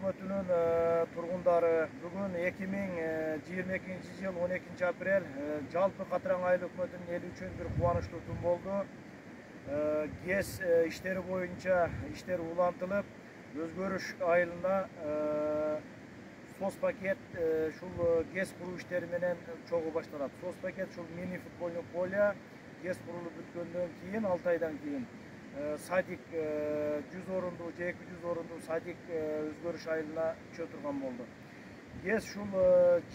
өкмөтүнүн тургундары бүгүн 2022 жыл 12 апрель жалпы Катыраң айыл өкмөтүнүн эли үчүн бир кубанычтуу күн болду. ГЭС иштери боюнча иштер улантылып, өзгөрүш айылына соцпакет ушул ГЭС куруу иштери менен чогуу башталат. Соцпакет ушул мини футбольный поле ГЭС курулуп бүткөндөн кийин 6 айдан кийин садик 100 орундуу же 200 орундуу садик өзгөрүш айылына түшө турган болду. ГЭС ушул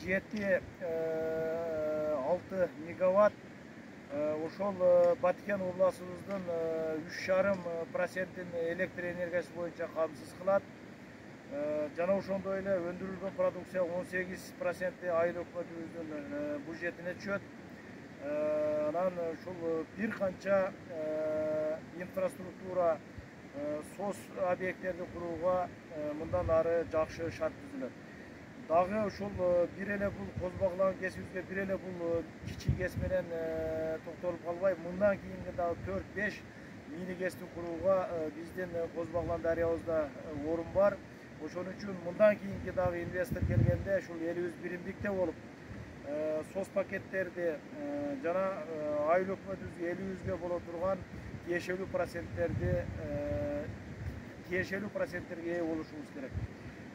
7-6 мегаватт ошол Баткен областыбыздын 3,5% электр энергиясы боюнча камсыз кылат. Жана ошондой эле өндүрүлгөн продукция 18% айыл өкмөтүбүздүн бюджетине түшөт. Анан ушул бир канча инфраструктура соц объекттерди курууга мындан ары жакшы шарт түзүлөт. Дагы ушул бир эле бул козбагылаган кесибибизге бир эле бул кичи ГЭС менен токтолуп калбай, мындан кийинки дагы 4-5 мини ГЭСти курууга биздин Козбагылан дарыябызда орун бар. Ошон үчүн мындан кийинки дагы инвестор келгенде ушул элибиз биримдикте болуп, соц пакеттерди жана айыл өкмөтүбүзгө элибизге боло турган тиешелүү проценттерге ээ болушубуз керек.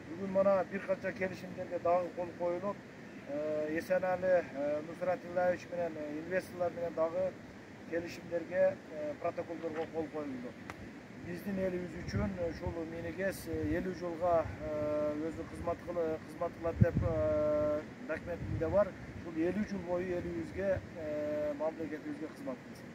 Бүгүн мына бир канча келишимдерге дагы кол коюлуп, Эсенали Нусрат Иллаевич менен инвесторлор менен дагы келишимдерге, протоколдорго кол коюлду. Биздин элибиз үчүн ушул мини ГЭС 50 жылга өзү кызмат кылат деп документинде бар. Ушул 50 жыл бою элибизге, мамлекетибизге кызмат кылсын.